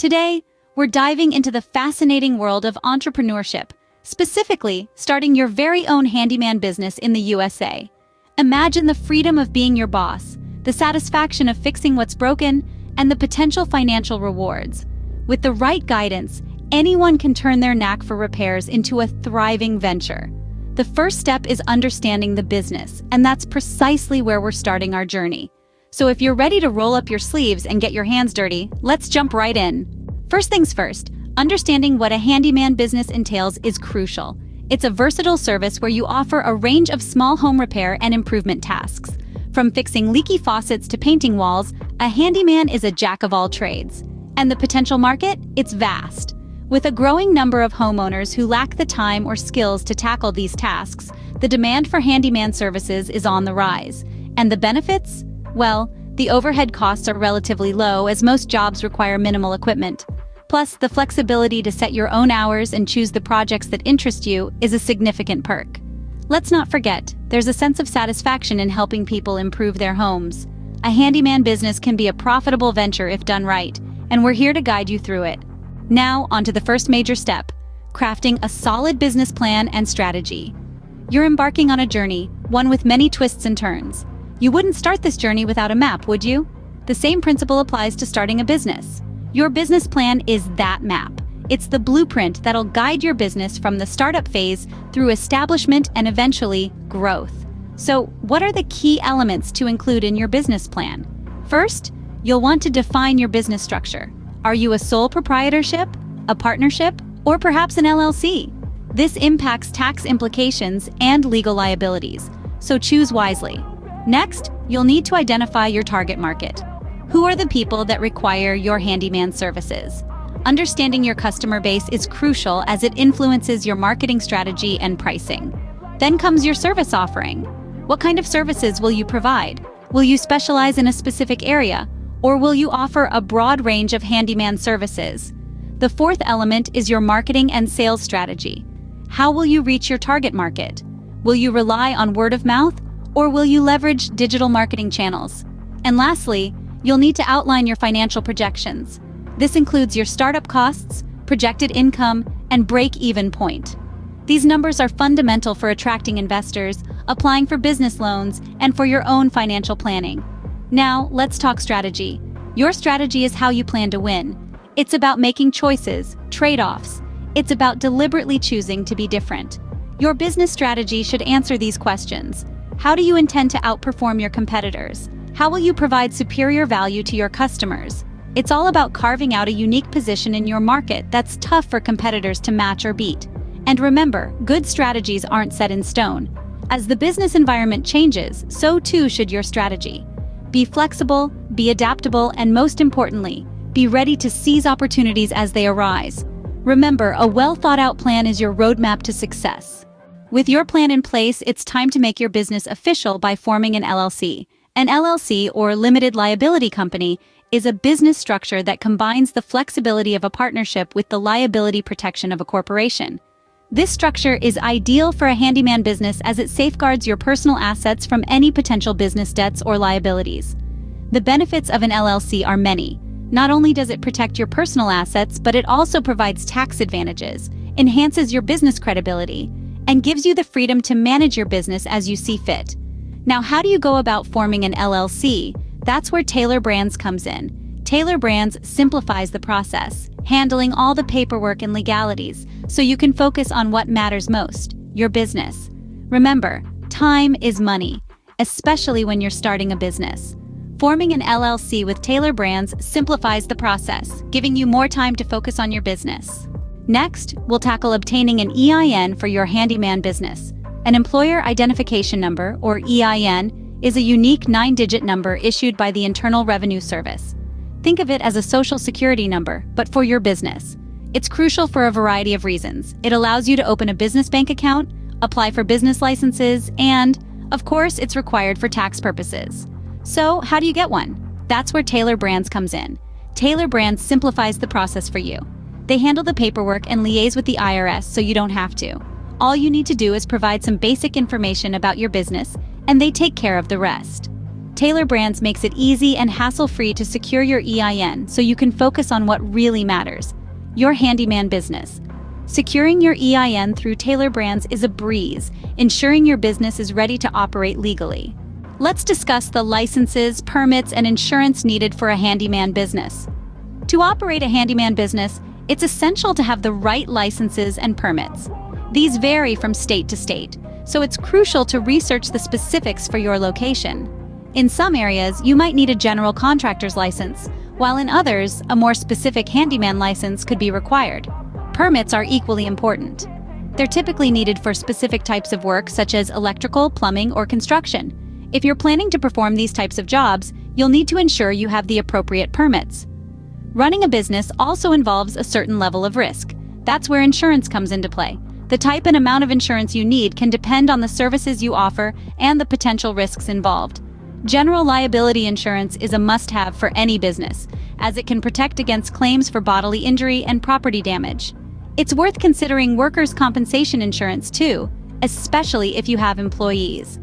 Today, we're diving into the fascinating world of entrepreneurship, specifically starting your very own handyman business in the USA. Imagine the freedom of being your boss, the satisfaction of fixing what's broken, and the potential financial rewards. With the right guidance, anyone can turn their knack for repairs into a thriving venture. The first step is understanding the business, and that's precisely where we're starting our journey. So if you're ready to roll up your sleeves and get your hands dirty, let's jump right in. First things first, understanding what a handyman business entails is crucial. It's a versatile service where you offer a range of small home repair and improvement tasks. From fixing leaky faucets to painting walls, a handyman is a jack of all trades. And the potential market? It's vast. With a growing number of homeowners who lack the time or skills to tackle these tasks, the demand for handyman services is on the rise. And the benefits? Well, the overhead costs are relatively low as most jobs require minimal equipment. Plus, the flexibility to set your own hours and choose the projects that interest you is a significant perk. Let's not forget, there's a sense of satisfaction in helping people improve their homes. A handyman business can be a profitable venture if done right, and we're here to guide you through it. Now, onto the first major step, crafting a solid business plan and strategy. You're embarking on a journey, one with many twists and turns. You wouldn't start this journey without a map, would you? The same principle applies to starting a business. Your business plan is that map. It's the blueprint that'll guide your business from the startup phase through establishment and eventually growth. So, what are the key elements to include in your business plan? First, you'll want to define your business structure. Are you a sole proprietorship, a partnership, or perhaps an LLC? This impacts tax implications and legal liabilities, so choose wisely. Next, you'll need to identify your target market. Who are the people that require your handyman services? Understanding your customer base is crucial as it influences your marketing strategy and pricing. Then comes your service offering. What kind of services will you provide? Will you specialize in a specific area, or will you offer a broad range of handyman services? The fourth element is your marketing and sales strategy. How will you reach your target market? Will you rely on word of mouth, or will you leverage digital marketing channels? And lastly, you'll need to outline your financial projections. This includes your startup costs, projected income, and break-even point. These numbers are fundamental for attracting investors, applying for business loans, and for your own financial planning. Now, let's talk strategy. Your strategy is how you plan to win. It's about making choices, trade-offs. It's about deliberately choosing to be different. Your business strategy should answer these questions. How do you intend to outperform your competitors? How will you provide superior value to your customers? It's all about carving out a unique position in your market that's tough for competitors to match or beat. And remember, good strategies aren't set in stone. As the business environment changes, so too should your strategy. Be flexible, be adaptable, and most importantly, be ready to seize opportunities as they arise. Remember, a well-thought-out plan is your roadmap to success. With your plan in place, it's time to make your business official by forming an LLC. An LLC, or limited liability company, is a business structure that combines the flexibility of a partnership with the liability protection of a corporation. This structure is ideal for a handyman business as it safeguards your personal assets from any potential business debts or liabilities. The benefits of an LLC are many. Not only does it protect your personal assets, but it also provides tax advantages, enhances your business credibility, and gives you the freedom to manage your business as you see fit. Now, how do you go about forming an LLC? That's where Tailor Brands comes in. Tailor Brands simplifies the process, handling all the paperwork and legalities, so you can focus on what matters most, your business. Remember, time is money, especially when you're starting a business. Forming an LLC with Tailor Brands simplifies the process, giving you more time to focus on your business. Next, we'll tackle obtaining an EIN for your handyman business. An Employer Identification Number, or EIN, is a unique 9-digit number issued by the Internal Revenue Service. Think of it as a social security number, but for your business. It's crucial for a variety of reasons. It allows you to open a business bank account, apply for business licenses, and, of course, it's required for tax purposes. So, how do you get one? That's where Tailor Brands comes in. Tailor Brands simplifies the process for you. They handle the paperwork and liaise with the IRS so you don't have to. All you need to do is provide some basic information about your business, and they take care of the rest. Tailor Brands makes it easy and hassle-free to secure your EIN so you can focus on what really matters, your handyman business. Securing your EIN through Tailor Brands is a breeze, ensuring your business is ready to operate legally. Let's discuss the licenses, permits, and insurance needed for a handyman business. To operate a handyman business, it's essential to have the right licenses and permits. These vary from state to state, so it's crucial to research the specifics for your location. In some areas, you might need a general contractor's license, while in others, a more specific handyman license could be required. Permits are equally important. They're typically needed for specific types of work such as electrical, plumbing, or construction. If you're planning to perform these types of jobs, you'll need to ensure you have the appropriate permits. Running a business also involves a certain level of risk. That's where insurance comes into play. The type and amount of insurance you need can depend on the services you offer and the potential risks involved. General liability insurance is a must-have for any business, as it can protect against claims for bodily injury and property damage. It's worth considering workers' compensation insurance too, especially if you have employees.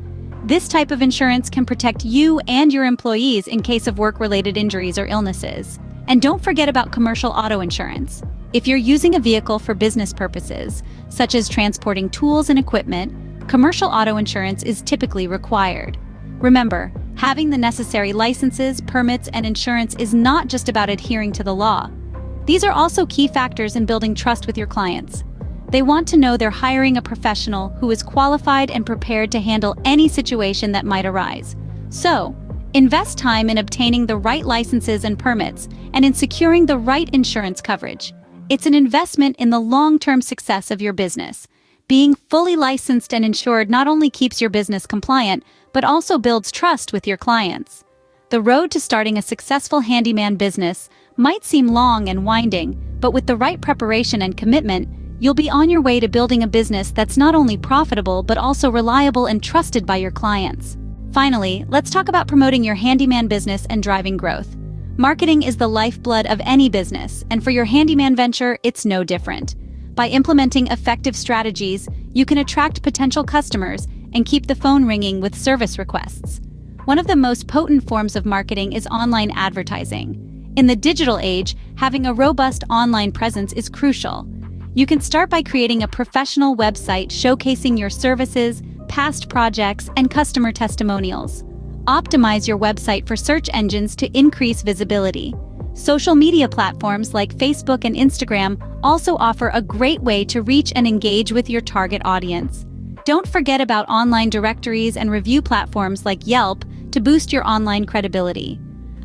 This type of insurance can protect you and your employees in case of work-related injuries or illnesses. And don't forget about commercial auto insurance. If you're using a vehicle for business purposes, such as transporting tools and equipment, commercial auto insurance is typically required. Remember, having the necessary licenses, permits, and insurance is not just about adhering to the law. These are also key factors in building trust with your clients. They want to know they're hiring a professional who is qualified and prepared to handle any situation that might arise. So, invest time in obtaining the right licenses and permits and in securing the right insurance coverage. It's an investment in the long-term success of your business. Being fully licensed and insured not only keeps your business compliant, but also builds trust with your clients. The road to starting a successful handyman business might seem long and winding, but with the right preparation and commitment, you'll be on your way to building a business that's not only profitable but also reliable and trusted by your clients. Finally, let's talk about promoting your handyman business and driving growth. Marketing is the lifeblood of any business, and for your handyman venture, it's no different. By implementing effective strategies, you can attract potential customers and keep the phone ringing with service requests. One of the most potent forms of marketing is online advertising. In the digital age, having a robust online presence is crucial. You can start by creating a professional website showcasing your services, past projects, and customer testimonials. Optimize your website for search engines to increase visibility. Social media platforms like Facebook and Instagram also offer a great way to reach and engage with your target audience. Don't forget about online directories and review platforms like Yelp to boost your online credibility.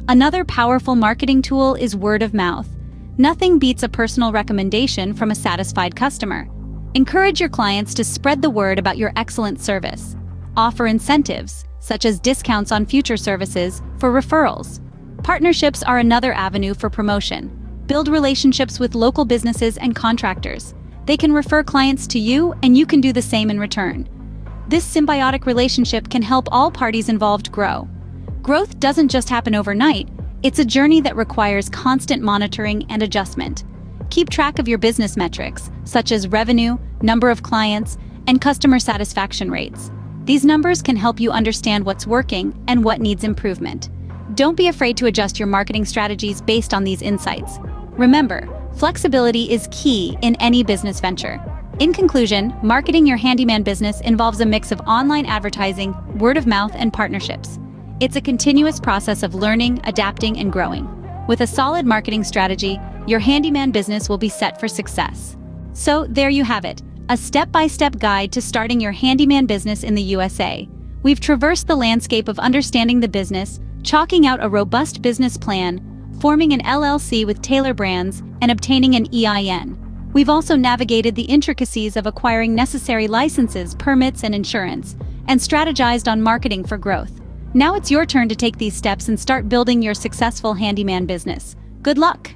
Another powerful marketing tool is word of mouth. Nothing beats a personal recommendation from a satisfied customer. Encourage your clients to spread the word about your excellent service. Offer incentives, such as discounts on future services, for referrals. Partnerships are another avenue for promotion. Build relationships with local businesses and contractors. They can refer clients to you, and you can do the same in return. This symbiotic relationship can help all parties involved grow. Growth doesn't just happen overnight. It's a journey that requires constant monitoring and adjustment. Keep track of your business metrics, such as revenue, number of clients, and customer satisfaction rates. These numbers can help you understand what's working and what needs improvement. Don't be afraid to adjust your marketing strategies based on these insights. Remember, flexibility is key in any business venture. In conclusion, marketing your handyman business involves a mix of online advertising, word of mouth, and partnerships. It's a continuous process of learning, adapting, and growing. With a solid marketing strategy, your handyman business will be set for success. So there you have it, a step-by-step guide to starting your handyman business in the USA. We've traversed the landscape of understanding the business, chalking out a robust business plan, forming an LLC with Tailor Brands, and obtaining an EIN. We've also navigated the intricacies of acquiring necessary licenses, permits, and insurance, and strategized on marketing for growth. Now it's your turn to take these steps and start building your successful handyman business. Good luck!